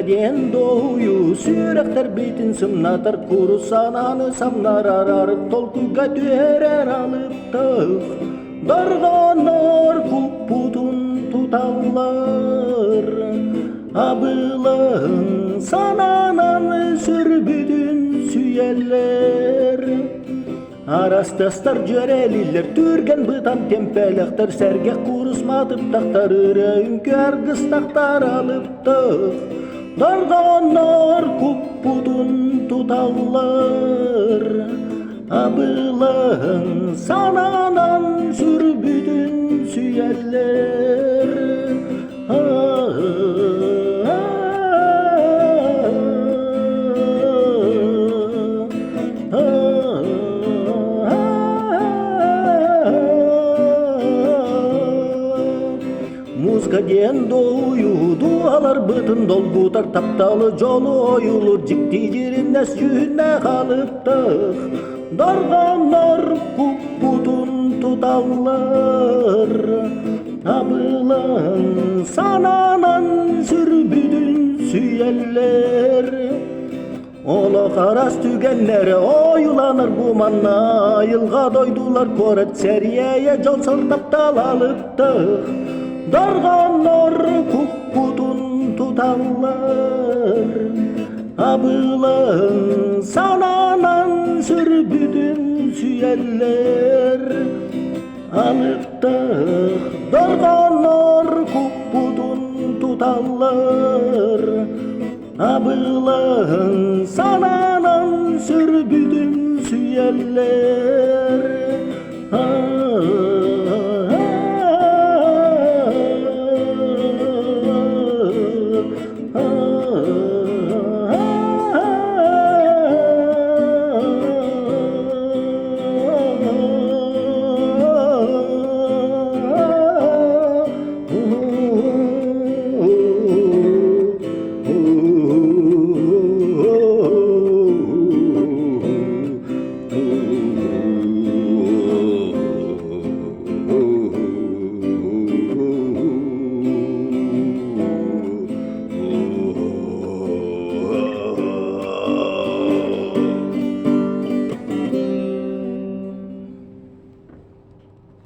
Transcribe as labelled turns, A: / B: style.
A: den doğuyu sürekter beytin sımnatar kuru sananı samnar arar tolkuga dürer alıp tağ darganlar kuputun tutallar abılın sananan sürbüdün süyeller arastastar jöreliler türgen bıtan tempelekter serge kurusmatıp taktar ünkör kıstaktar alıp tağ darganlar kuputun tutallar abılın sananan sürbüdün süyeller Muzga den doğuyu dualar bıtın dolgutar taptalı jolu oyulur jikti jirinnes jühüne kalıptır darganlar kuputun tutallar abılan sananan sürbüdün süyeller Ola karas tügenlere oyulanır bu manna yılga doydular koret seriyeye jol sırtap dalalıptır darganlar kuputun tutallar abılan sananan sürbüdün süyeller alıp da darganlar kuputun tutallar abılan sananan sürbüdün süyeller ah.